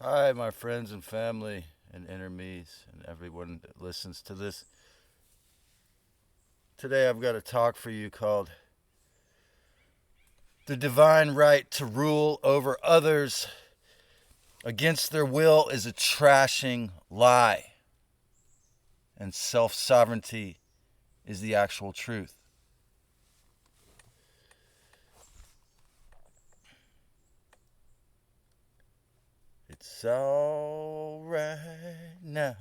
Hi, my friends and family and enemies and everyone that listens to this. Today I've got a talk for you called The Divine Right to Rule Over Others Against Their Will is a Trashing Lie, and Self Sovereignty is the Actual Truth. It's alright now.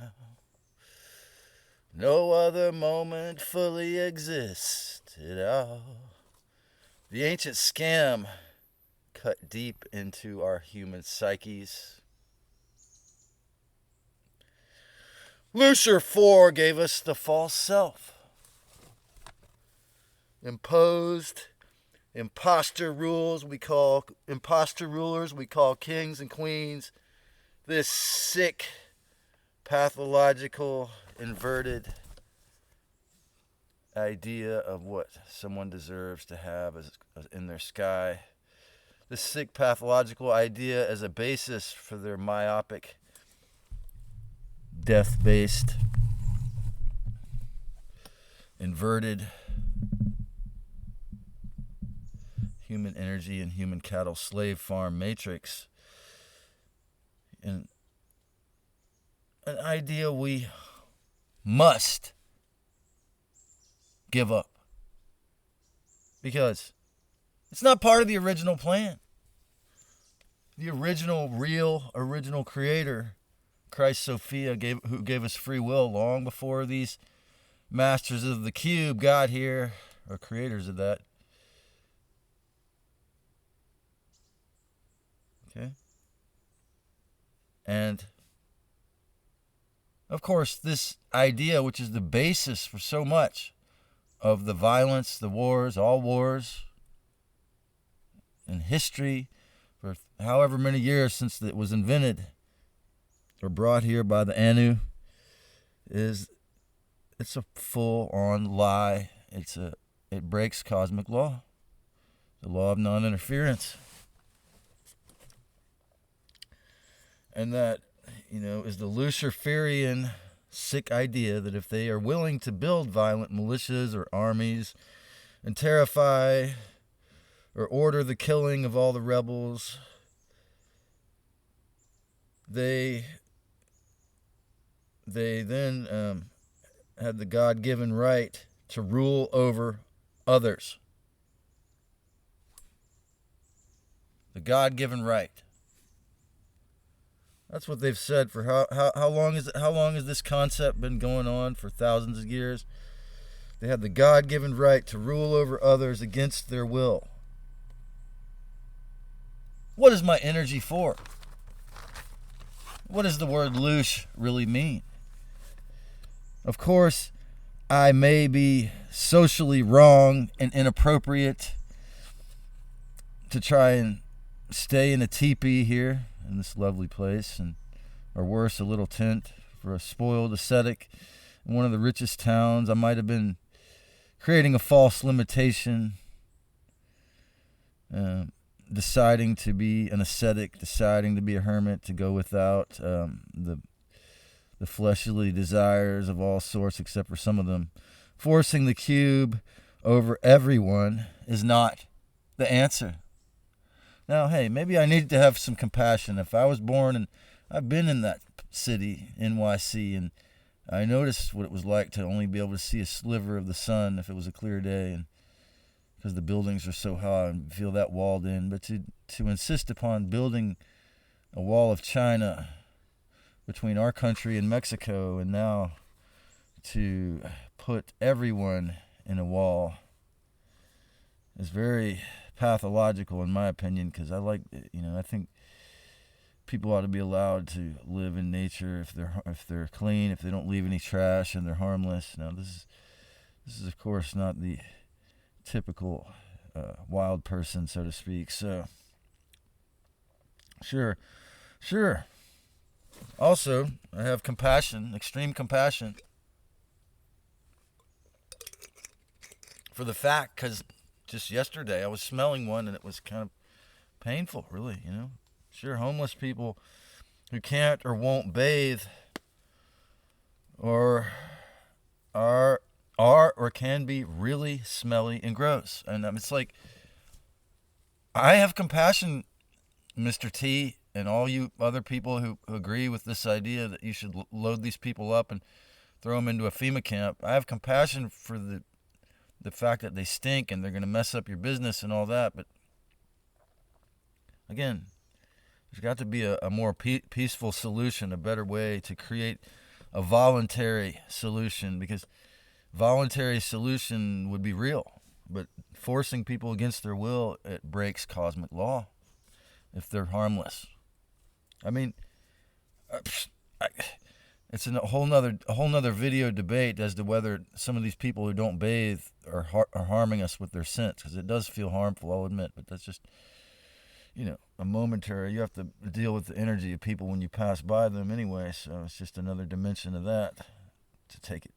No other moment fully exists at all. The ancient scam cut deep into our human psyches. Lucifer 4 gave us the false self. Imposed imposter rulers we call kings and queens. This sick, pathological, inverted idea of what someone deserves to have as in their sky. This sick, pathological idea as a basis for their myopic, death-based, inverted human energy and human cattle slave farm matrix. And an idea we must give up. Because it's not part of the original plan. The original creator, Christ Sophia, who gave us free will long before these masters of the cube got here, or creators of that. Okay? And of course, this idea, which is the basis for so much of the violence, the wars, all wars in history, for however many years since it was invented or brought here by the Anu, it's a full-on lie. It breaks cosmic law, the law of non-interference. And that, is the Luciferian sick idea that if they are willing to build violent militias or armies and terrify or order the killing of all the rebels, they then had the God-given right to rule over others. The God-given right. That's what they've said for how long has this concept been going on? For thousands of years. They have the God-given right to rule over others against their will. What is my energy for? What does the word loosh really mean? Of course, I may be socially wrong and inappropriate to try and stay in a teepee here in this lovely place, or worse, a little tent for a spoiled ascetic in one of the richest towns. I might have been creating a false limitation, deciding to be an ascetic, deciding to be a hermit, to go without the fleshly desires of all sorts except for some of them. Forcing the cube over everyone is not the answer. Now, hey, maybe I need to have some compassion. If I was born, and I've been in that city, NYC, and I noticed what it was like to only be able to see a sliver of the sun if it was a clear day, and because the buildings are so high and feel that walled in. But to insist upon building a wall of China between our country and Mexico, and now to put everyone in a wall, is very pathological in my opinion, because I think people ought to be allowed to live in nature if they're clean, if they don't leave any trash, and they're harmless. Now this is of course not the typical wild person, so to speak. So sure. Also, I have compassion, extreme compassion, for the fact, because just yesterday I was smelling one and it was kind of painful, really. Sure, homeless people who can't or won't bathe or are or can be really smelly and gross. And it's like, I have compassion, Mr. T, and all you other people who agree with this idea that you should load these people up and throw them into a FEMA camp. I have compassion for the fact that they stink and they're going to mess up your business and all that. But again, there's got to be a more peaceful solution, a better way to create a voluntary solution, because voluntary solution would be real. But forcing people against their will, it breaks cosmic law if they're harmless. I mean, it's a whole nother video debate as to whether some of these people who don't bathe are harming us with their scents, because it does feel harmful, I'll admit. But that's just, a momentary. You have to deal with the energy of people when you pass by them anyway. So it's just another dimension of that, to take it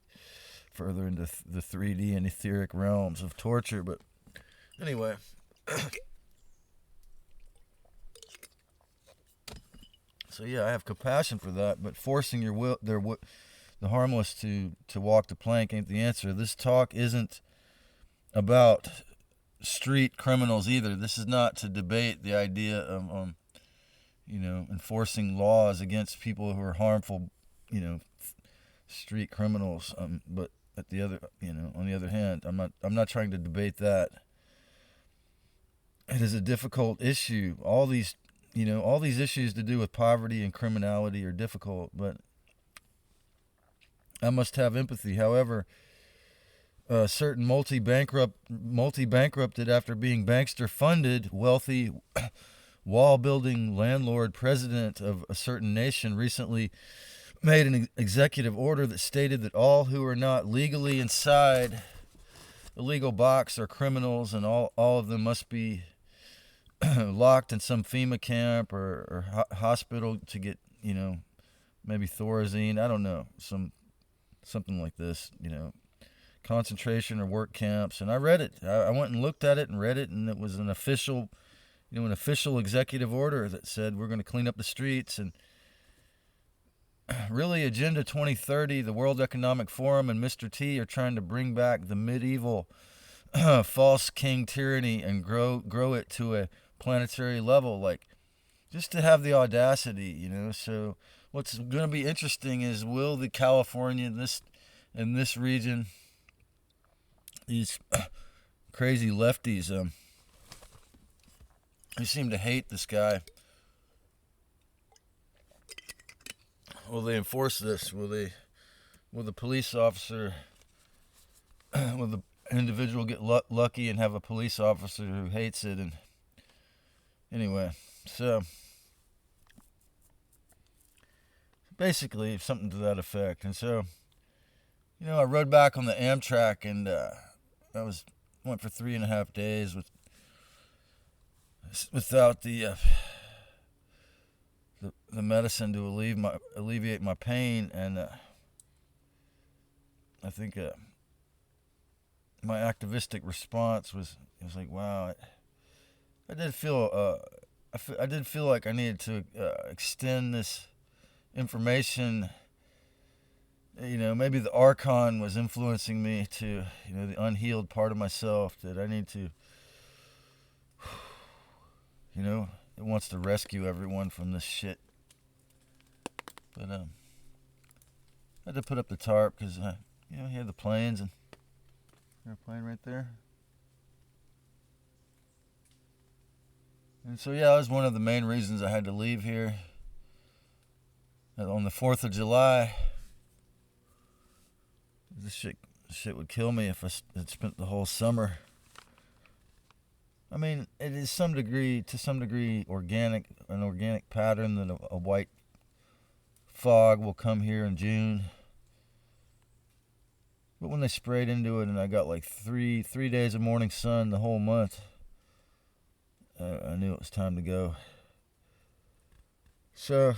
further into the 3D and etheric realms of torture. But anyway, so yeah, I have compassion for that. But forcing the harmless to walk the plank ain't the answer. This talk isn't about street criminals either. This is not to debate the idea of enforcing laws against people who are harmful, street criminals. But at the other, on the other hand, I'm not trying to debate that. It is a difficult issue. All these issues to do with poverty and criminality are difficult, but I must have empathy. However, certain multi-bankrupted after being bankster funded, wealthy, wall-building landlord president of a certain nation recently made an executive order that stated that all who are not legally inside the legal box are criminals, and all of them must be locked in some FEMA camp or hospital to get, maybe Thorazine. I don't know, something like this, concentration or work camps. And I read it. I went and looked at it and read it, and it was an official executive order that said we're going to clean up the streets. And really, Agenda 2030, the World Economic Forum, and Mr. T are trying to bring back the medieval false king tyranny and grow it to a planetary level, like, just to have the audacity, So what's going to be interesting is, will the California in this region, these crazy lefties, who seem to hate this guy, will they enforce this? Will the police officer, will the individual get lucky and have a police officer who hates it? And anyway, so basically something to that effect. And so, I rode back on the Amtrak, and went for 3.5 days without the medicine to alleviate my pain. And I think my activistic response was like, wow, I did feel like I needed to extend this information. Maybe the Archon was influencing me to, the unhealed part of myself that I need to, it wants to rescue everyone from this shit. But I had to put up the tarp because, here the planes, and airplane right there. And so, yeah, that was one of the main reasons I had to leave here. On the 4th of July, this shit would kill me if I had spent the whole summer. I mean, it is to some degree an organic pattern that a white fog will come here in June. But when they sprayed into it and I got like three days of morning sun the whole month, I knew it was time to go. So,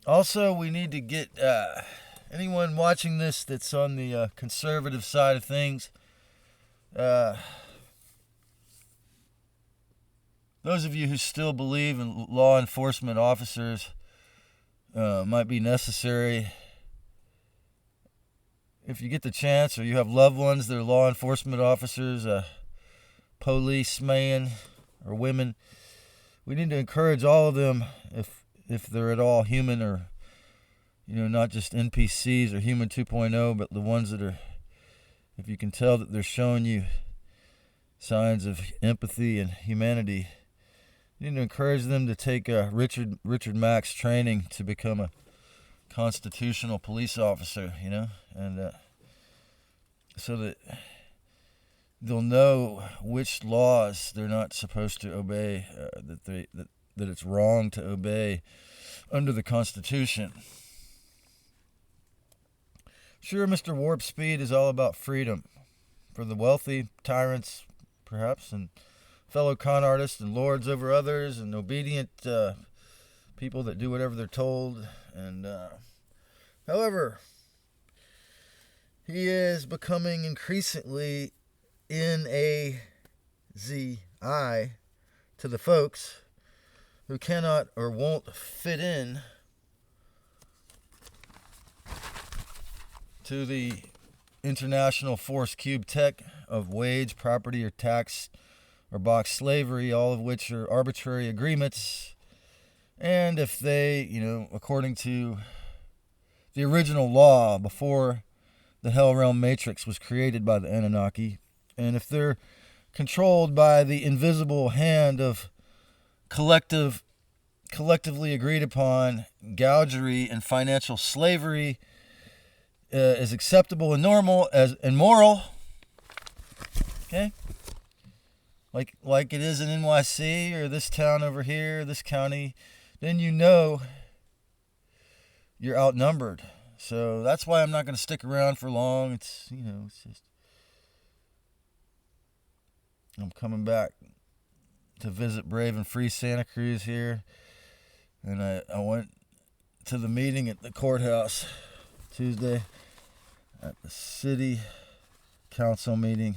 also, we need to get anyone watching this that's on the conservative side of things. those of you who still believe in law enforcement officers might be necessary, if you get the chance, or you have loved ones that are law enforcement officers, policemen or women, we need to encourage all of them, if they're at all human, or not just NPCs or human 2.0, but the ones that are, if you can tell that they're showing you signs of empathy and humanity, you need to encourage them to take Richard Mack's training to become a constitutional police officer, and so that they'll know which laws they're not supposed to obey, that it's wrong to obey under the Constitution. Sure, Mr. Warp Speed is all about freedom for the wealthy, tyrants, perhaps, and fellow con artists and lords over others, and obedient people that do whatever they're told. And however, he is becoming increasingly NAZI to the folks who cannot or won't fit in to the international force cube tech of wage, property, or tax, or box slavery, all of which are arbitrary agreements. And if they, according to the original law before the Hell Realm Matrix was created by the Anunnaki, and if they're controlled by the invisible hand of collectively agreed upon gougery and financial slavery, is acceptable and normal and moral, okay, like it is in NYC or this town over here, this county, then you're outnumbered. So that's why I'm not going to stick around for long. It's just I'm coming back to visit brave and free Santa Cruz here, and I went to the meeting at the courthouse Tuesday, at the city council meeting,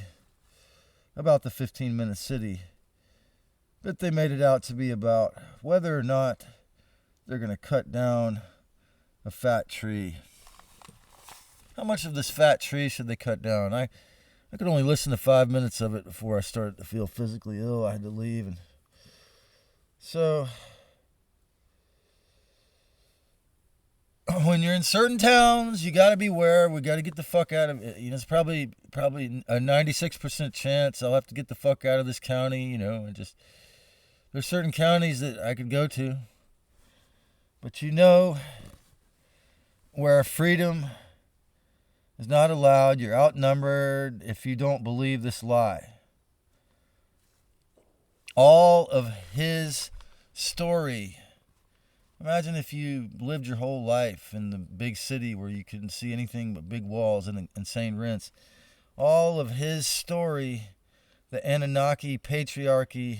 about the 15-minute city, but they made it out to be about whether or not they're going to cut down a fat tree. How much of this fat tree should they cut down? I could only listen to 5 minutes of it before I started to feel physically ill. I had to leave, and so when you're in certain towns, you got to beware. We got to get the fuck out of it. It's probably a 96% chance I'll have to get the fuck out of this county. And just there's certain counties that I could go to, but where freedom is not allowed, you're outnumbered if you don't believe this lie. All of his story. Imagine if you lived your whole life in the big city where you couldn't see anything but big walls and insane rents. All of his story, the Anunnaki patriarchy,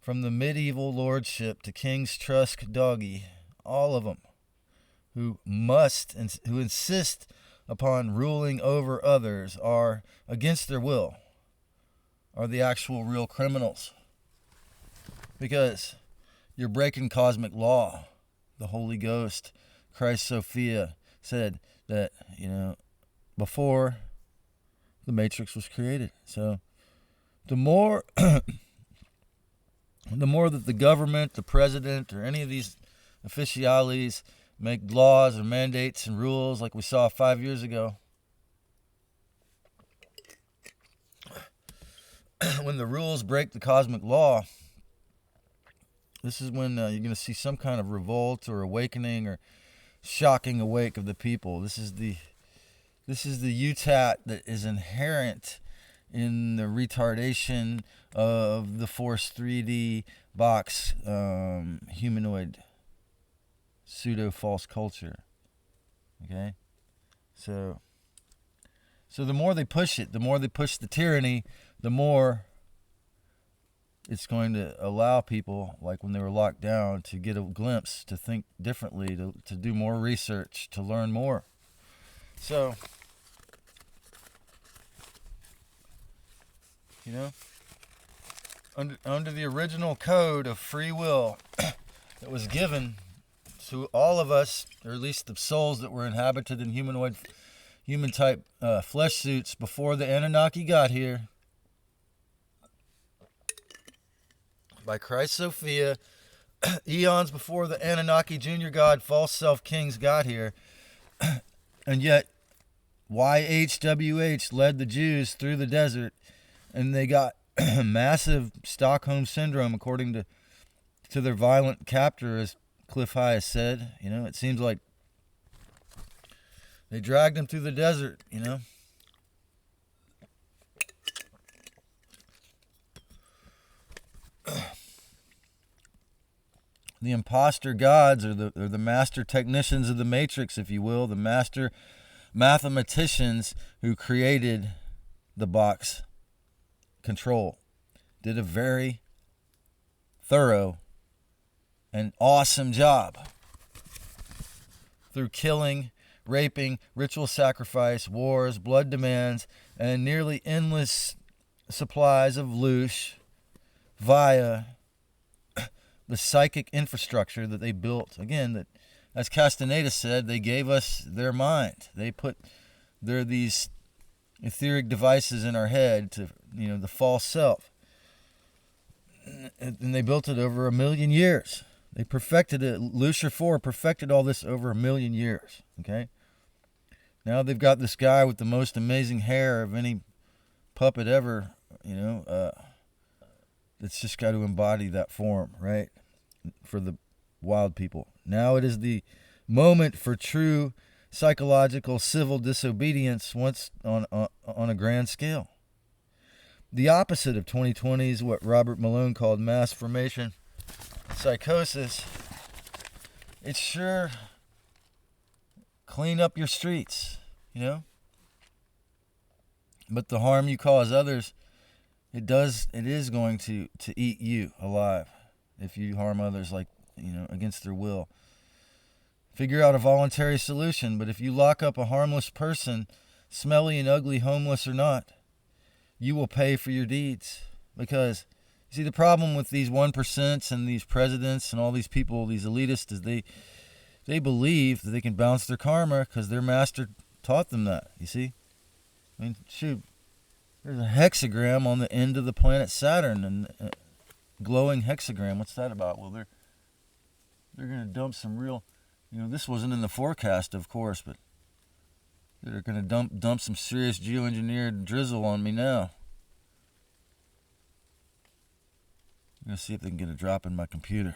from the medieval lordship to King's Trusk Doggy, all of them who insist upon ruling over others are against their will, are the actual real criminals. Because you're breaking cosmic law. The Holy Ghost, Christ Sophia, said that, before the Matrix was created. So the more that the government, the president, or any of these officiales make laws or mandates and rules like we saw 5 years ago, when the rules break the cosmic law, this is when you're going to see some kind of revolt or awakening or shocking awake of the people. This is the UTAT that is inherent in the retardation of the Force 3D box humanoid pseudo false culture. Okay, so the more they push it, the more they push the tyranny, the more it's going to allow people, like when they were locked down, to get a glimpse, to think differently, to do more research, to learn more. So, under the original code of free will that was given to all of us, or at least the souls that were inhabited in human type flesh suits before the Anunnaki got here, by Christ Sophia, eons before the Anunnaki junior god false self kings got here. And yet YHWH led the Jews through the desert, and they got massive Stockholm syndrome, according to their violent captor, as Cliff High has said. You know, it seems like they dragged him through the desert, you know. The imposter gods, or the master technicians of the matrix, if you will, the master mathematicians who created the box control, did a very thorough and awesome job through killing, raping, ritual sacrifice, wars, blood demands, and nearly endless supplies of loosh via the psychic infrastructure that they built. Again, that, as Castaneda said, they gave us their mind. They put these etheric devices in our head to, you know, the false self. And they built it over 1 million years. They perfected it. Lucifer 4 perfected all this over 1 million years. Okay? Now they've got this guy with the most amazing hair of any puppet ever, you know, that's just got to embody that form, right? For the wild people. Now it is the moment for true psychological civil disobedience once on a grand scale. The opposite of 2020 is what Robert Malone called mass formation psychosis. It's sure clean up your streets, you know? But the harm you cause others, it is going to eat you alive if you harm others, like, you know, against their will. Figure out a voluntary solution. But if you lock up a harmless person, smelly and ugly, homeless or not, you will pay for your deeds. Because, you see, the problem with these 1% and these presidents and all these people, these elitists, is they believe that they can bounce their karma because their master taught them that, you see? I mean, shoot, there's a hexagram on the end of the planet Saturn, and glowing hexagram. What's that about? Well, they're going to dump some real, you know, this wasn't in the forecast, of course, but they're going to dump some serious geoengineered drizzle on me now. I'm going to see if they can get a drop in my computer.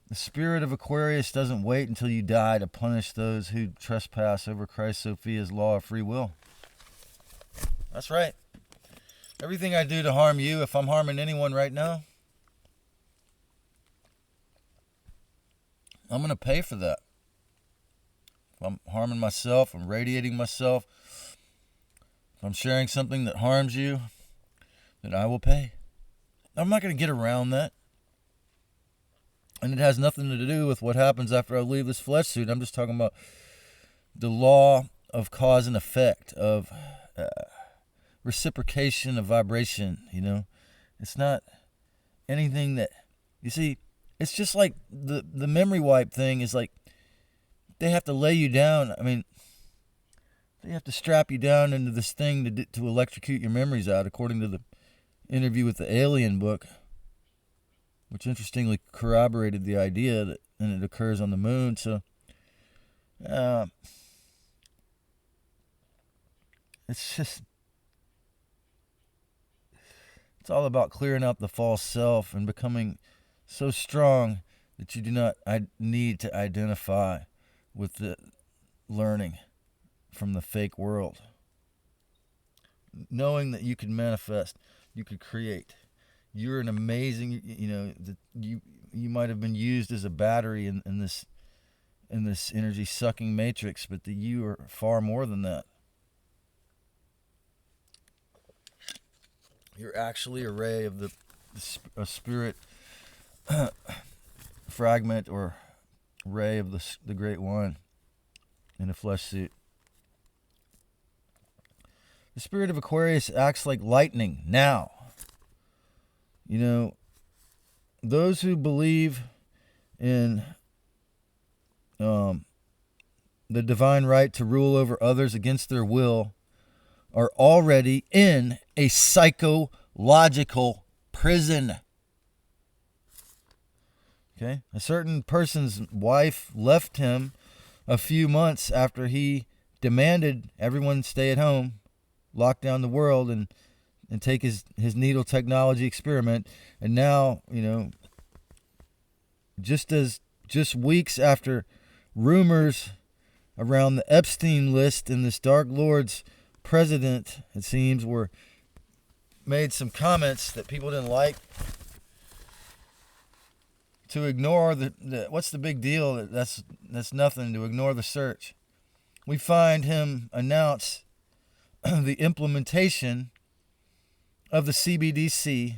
The spirit of Aquarius doesn't wait until you die to punish those who trespass over Christ Sophia's law of free will. That's right. Everything I do to harm you, if I'm harming anyone right now, I'm going to pay for that. If I'm harming myself, I'm radiating myself, if I'm sharing something that harms you, then I will pay. I'm not going to get around that. And it has nothing to do with what happens after I leave this flesh suit. I'm just talking about the law of cause and effect, of reciprocation of vibration, you know. It's not anything that, you see, it's just like the memory wipe thing is like, they have to lay you down. I mean, they have to strap you down into this thing to electrocute your memories out, according to the interview with the Alien book, which interestingly corroborated the idea that, and it occurs on the moon. So, it's all about clearing out the false self and becoming so strong that you do not need to identify with the learning from the fake world. Knowing that you can manifest, you could create. You're an amazing, you know, you might have been used as a battery in this energy sucking matrix, but that you are far more than that. You're actually a ray of a spirit fragment or ray of the Great One in a flesh suit. The spirit of Aquarius acts like lightning now. You know, those who believe in the divine right to rule over others against their will are already in a psychological prison. Okay? A certain person's wife left him a few months after he demanded everyone stay at home, lock down the world, and take his needle technology experiment. And now, you know, just weeks after rumors around the Epstein list and this Dark Lord's president, it seems, were made some comments that people didn't like, to ignore the what's the big deal? That's nothing, to ignore the search. We find him announce the implementation of the CBDC,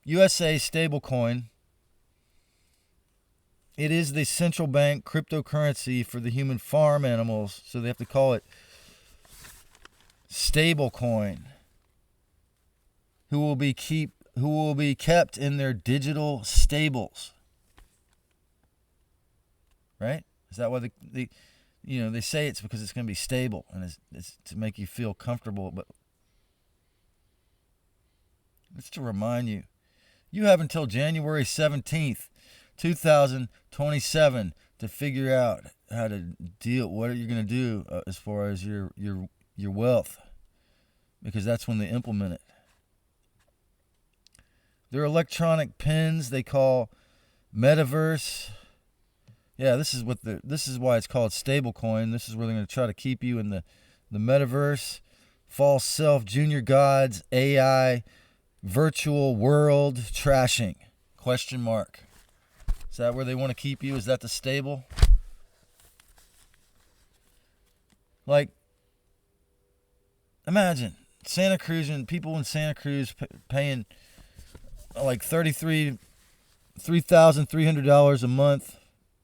USA stablecoin. It is the central bank cryptocurrency for the human farm animals, so they have to call it stablecoin. Who will be kept in their digital stables. Right? Is that why they say it's because it's going to be stable and it's to make you feel comfortable? But it's to remind you, you have until January 17th, 2027 to figure out how to deal. What are you going to do as far as your wealth? Because that's when they implement it. Their electronic pins they call metaverse. Yeah, this is why it's called stablecoin. This is where they're going to try to keep you in the metaverse, false self, junior gods, AI, virtual world trashing. Question mark. Is that where they want to keep you? Is that the stable? Like, imagine Santa Cruz and people in Santa Cruz paying like $3,300 a month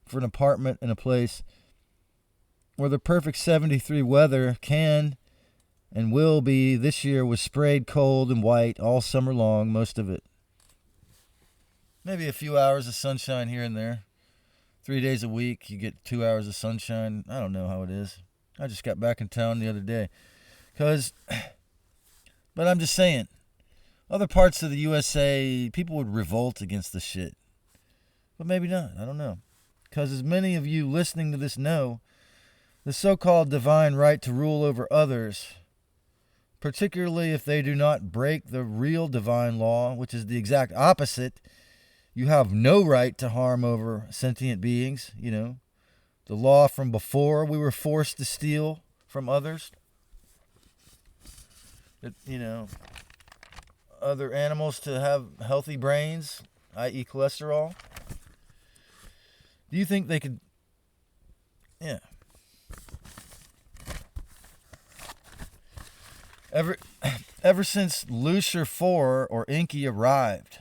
for an apartment in a place where the perfect 73 weather can and will be this year was sprayed cold and white all summer long, most of it. Maybe a few hours of sunshine here and there. 3 days a week, you get 2 hours of sunshine. I don't know how it is. I just got back in town the other day. But I'm just saying, other parts of the USA, people would revolt against this shit. But maybe not. I don't know. Because as many of you listening to this know, the so-called divine right to rule over others, particularly if they do not break the real divine law, which is the exact opposite, you have no right to harm over sentient beings, you know. The law from before we were forced to steal from others. You know, other animals to have healthy brains, i.e. cholesterol. Do you think they could... Yeah. Ever since Lucifer 4 or Enki arrived,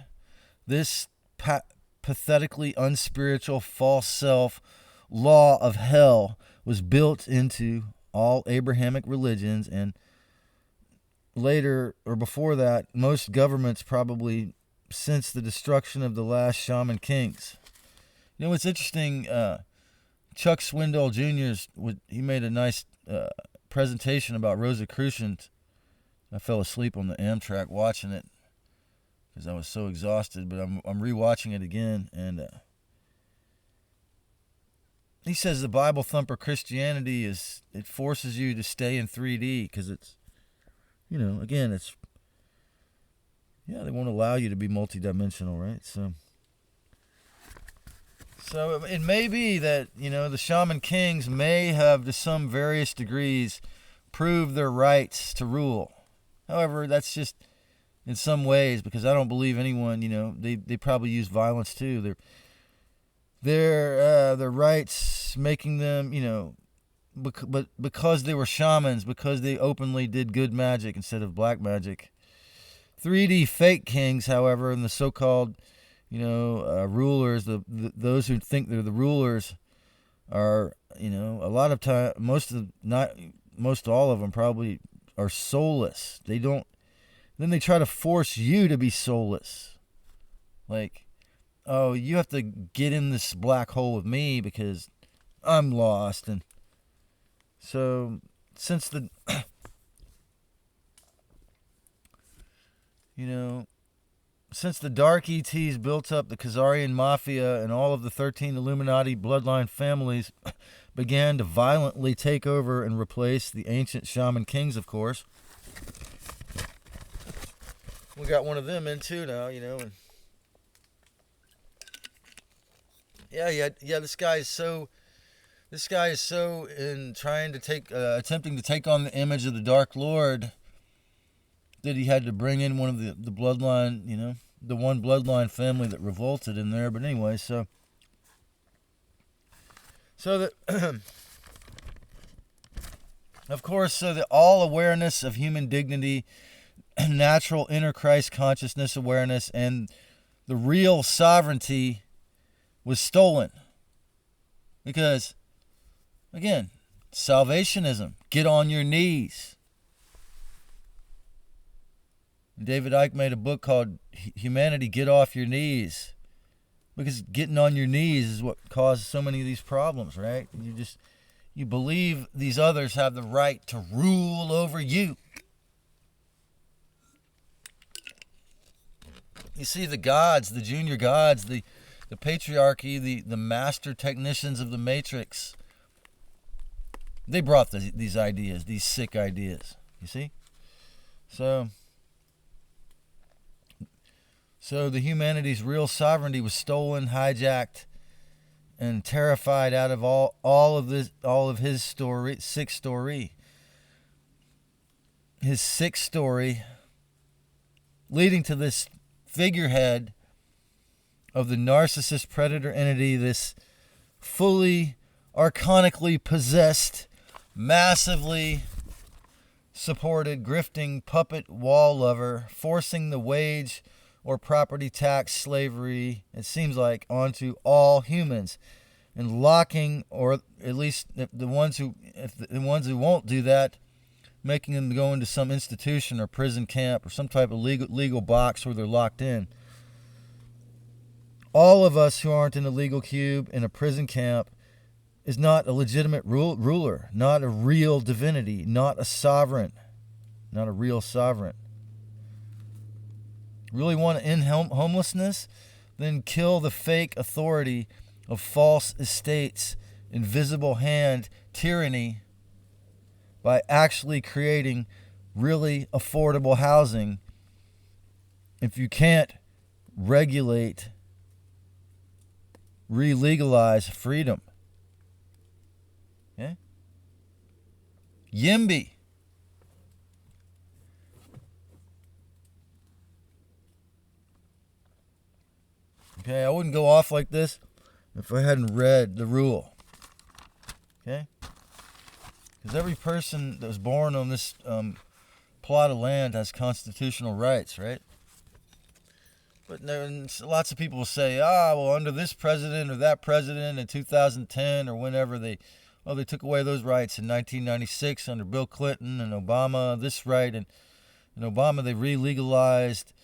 this pathetically unspiritual false self law of hell was built into all Abrahamic religions, and later or before that, most governments probably since the destruction of the last shaman kings. You know what's interesting? Chuck Swindoll Jr. He made a nice presentation about Rosicrucians. I fell asleep on the Amtrak watching it because I was so exhausted, but I'm rewatching it again, and he says the Bible thumper Christianity it forces you to stay in 3D because it's, you know, again, it's, yeah, they won't allow you to be multidimensional, right? So it may be that, you know, the shaman kings may have to some various degrees proved their rights to rule. However, that's just in some ways, because I don't believe anyone, you know, they probably use violence too. Their rights making them, you know, but because they were shamans, because they openly did good magic instead of black magic. 3D fake kings, however, and the so-called, you know, rulers, those who think they're the rulers are, you know, a lot of time, most all of them probably are soulless. Then they try to force you to be soulless. Like, oh, you have to get in this black hole with me because I'm lost. And so since the since the dark ETs built up the Khazarian Mafia and all of the 13 Illuminati bloodline families began to violently take over and replace the ancient shaman kings, of course. We got one of them in too now, and this guy is so in trying to attempting to take on the image of the Dark Lord that he had to bring in one of the bloodline, the one bloodline family that revolted in there. But anyway, so that of course, so that all awareness of human dignity, natural inner Christ consciousness awareness, and the real sovereignty was stolen. Because, again, salvationism, get on your knees. David Icke made a book called Humanity, Get Off Your Knees. Because getting on your knees is what causes so many of these problems, right? You believe these others have the right to rule over you. You see, the gods, the junior gods, the patriarchy, the master technicians of the matrix, they brought these ideas, these sick ideas. You see? So the humanity's real sovereignty was stolen, hijacked, and terrified out of all of his story, sick story. His sick story leading to this figurehead of the narcissist predator entity, this fully archonically possessed, massively supported, grifting puppet wall lover, forcing the wage or property tax slavery, it seems like, onto all humans, and locking, or at least the ones who won't do that, making them go into some institution or prison camp or some type of legal box where they're locked in. All of us who aren't in a legal cube in a prison camp is not a legitimate ruler, not a real divinity, not a sovereign, not a real sovereign. Really want to end homelessness? Then kill the fake authority of false estates, invisible hand tyranny by actually creating really affordable housing. If you can't re-legalize freedom. Okay? YIMBY. Okay, I wouldn't go off like this if I hadn't read the rule. Okay? Because every person that was born on this plot of land has constitutional rights, right? But lots of people will say, well, under this president or that president in 2010 or whenever they took away those rights in 1996 under Bill Clinton and Obama, this right, and in Obama they re-legalized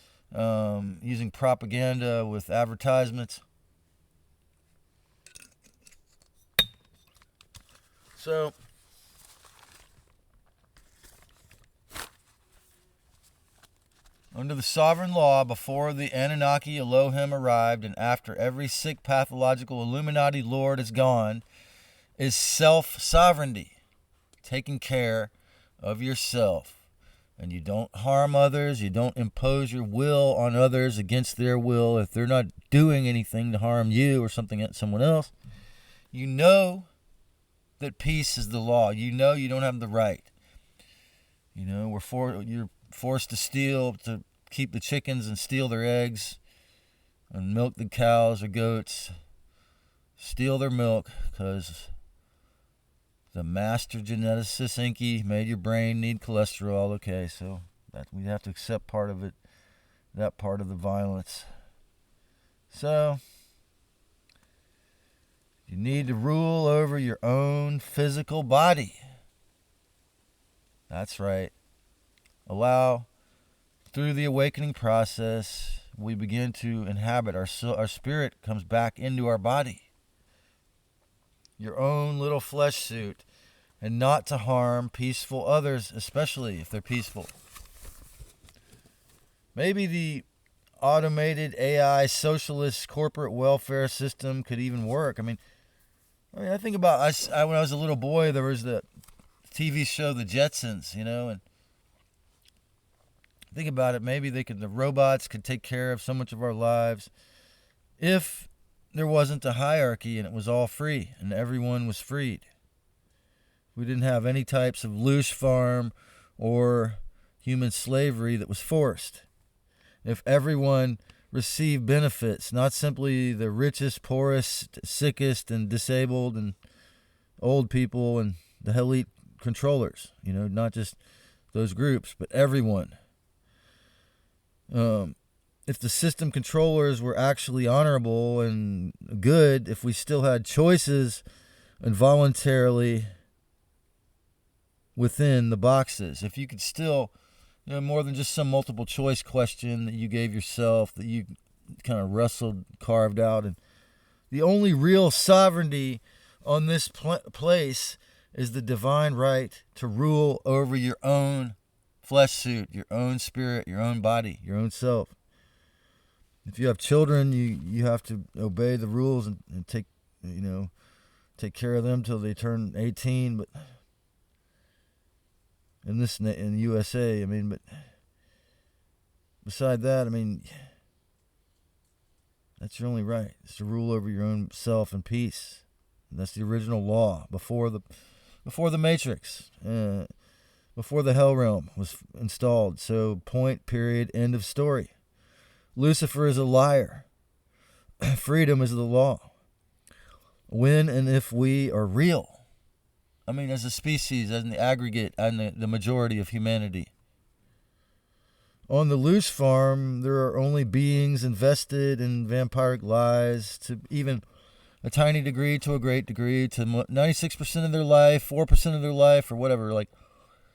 using propaganda with advertisements. So under the sovereign law, before the Anunnaki Elohim arrived and after every sick pathological Illuminati lord is gone, is self-sovereignty, taking care of yourself. And you don't harm others, you don't impose your will on others against their will if they're not doing anything to harm you or someone else. You know that peace is the law. You know you don't have the right. You're forced to steal, to keep the chickens and steal their eggs and milk the cows or goats, steal their milk because the master geneticist Inky made your brain need cholesterol. Okay, so that we have to accept part of it, that part of the violence. So you need to rule over your own physical body. That's right. Allow, through the awakening process, we begin to inhabit. Our spirit comes back into our body. Your own little flesh suit, and not to harm peaceful others, especially if they're peaceful. Maybe the automated AI socialist corporate welfare system could even work. I mean, I think about when I was a little boy, there was the TV show The Jetsons, and think about it. Maybe the robots could take care of so much of our lives if there wasn't a hierarchy and it was all free and everyone was freed. We didn't have any types of loose farm or human slavery that was forced. If everyone received benefits, not simply the richest, poorest, sickest, and disabled, and old people, and the elite controllers, not just those groups, but everyone. If the system controllers were actually honorable and good, if we still had choices involuntarily within the boxes, if you could still, more than just some multiple choice question that you gave yourself, that you kind of carved out. And the only real sovereignty on this place is the divine right to rule over your own flesh suit, your own spirit, your own body, your own self. If you have children, you have to obey the rules and take care of them till they turn 18. But in the USA, but beside that, that's your only right. It's to rule over your own self in peace. And that's the original law before the Matrix, before the Hell Realm was installed. So point, period, end of story. Lucifer is a liar. Freedom is the law. When and if we are real. As a species, as in the aggregate, and the majority of humanity. On the loose farm, there are only beings invested in vampiric lies to even a tiny degree to a great degree, to 96% of their life, 4% of their life, or whatever.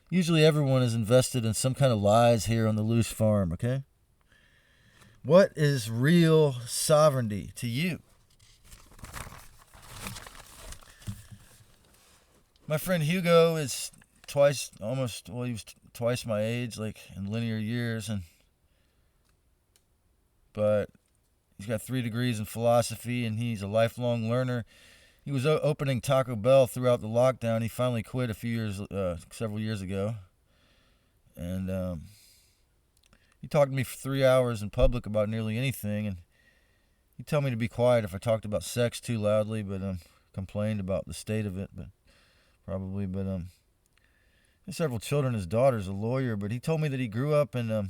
Usually everyone is invested in some kind of lies here on the loose farm, okay? What is real sovereignty to you? My friend Hugo is he was twice my age, in linear years, but he's got 3 degrees in philosophy, and he's a lifelong learner. He was opening Taco Bell throughout the lockdown. He finally quit several years ago, and he talked to me for 3 hours in public about nearly anything, and he'd tell me to be quiet if I talked about sex too loudly, but complained about the state of it, but he has several children. His daughter's a lawyer, but he told me that he grew up and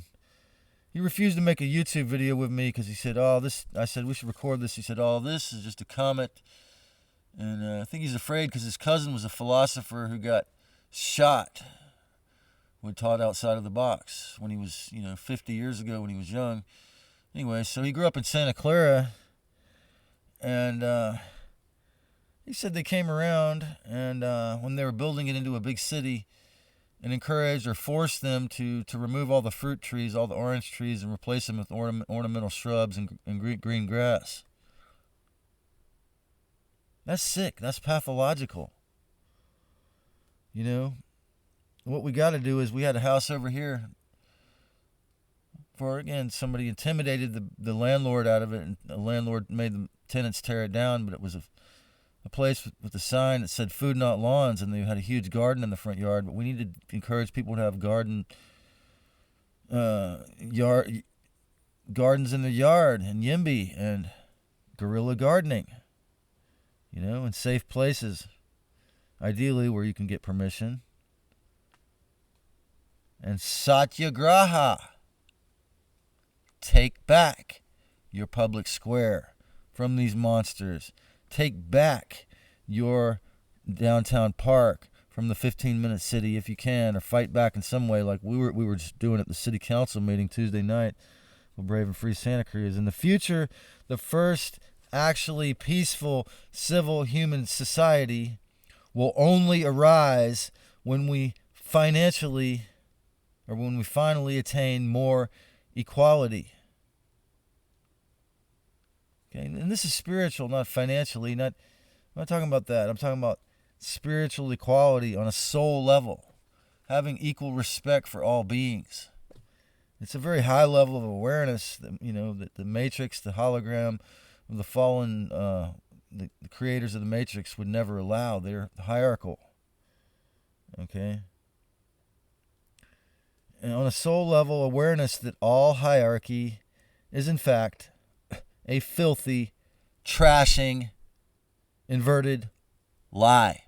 he refused to make a YouTube video with me because he said, I said, we should record this. He said, this is just a comet. And I think he's afraid because his cousin was a philosopher who got shot when taught outside of the box when he was, 50 years ago when he was young. Anyway, so he grew up in Santa Clara, and he said they came around, and when they were building it into a big city, and encouraged or forced them to remove all the fruit trees, all the orange trees, and replace them with ornamental shrubs and green grass. That's sick. That's pathological. What we got to do is, we had a house over here for, again, somebody intimidated the landlord out of it, and the landlord made the tenants tear it down, but it was a place with a sign that said food not lawns, and they had a huge garden in the front yard. But we need to encourage people to have gardens in their yard, and YIMBY and guerrilla gardening, in safe places, ideally where you can get permission. And satyagraha, take back your public square from these monsters. Take back your downtown park from the 15-minute city if you can, or fight back in some way, like we were just doing at the city council meeting Tuesday night with Brave and Free Santa Cruz. In the future, the first actually peaceful civil human society will only arise when we financially or when we finally attain more equality. Okay, and this is spiritual, not financially. I'm not talking about that. I'm talking about spiritual equality on a soul level, having equal respect for all beings. It's a very high level of awareness that, that the matrix, the hologram of the fallen, the creators of the matrix would never allow. They're hierarchical. Okay? And on a soul level, awareness that all hierarchy is in fact a filthy, trashing, inverted lie.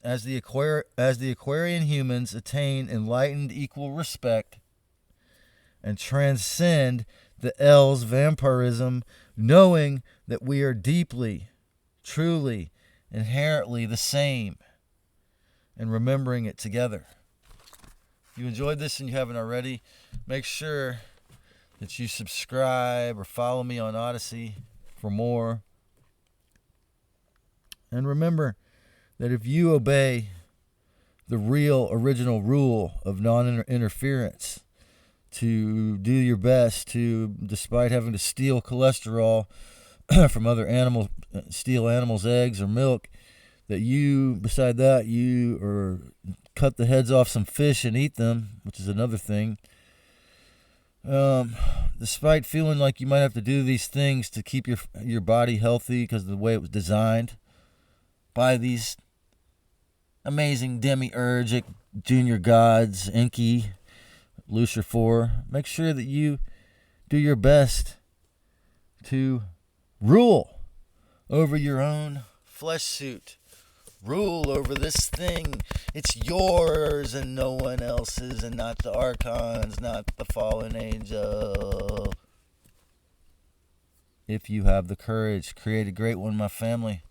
As the Aquarian humans attain enlightened equal respect and transcend the L's vampirism, knowing that we are deeply, truly, inherently the same, and remembering it together. If you enjoyed this and you haven't already, make sure that you subscribe or follow me on Odyssey for more. And remember that if you obey the real original rule of non-interference, to do your best to, despite having to steal cholesterol from other animals, steal animals' eggs or milk, that you or cut the heads off some fish and eat them, which is another thing. Despite feeling like you might have to do these things to keep your body healthy because of the way it was designed by these amazing demiurgic junior gods, Enki, Lucifer, make sure that you do your best to rule over your own flesh suit. Rule over this thing. It's yours and no one else's, and not the archons, not the fallen angel. If you have the courage, create a great one, my family.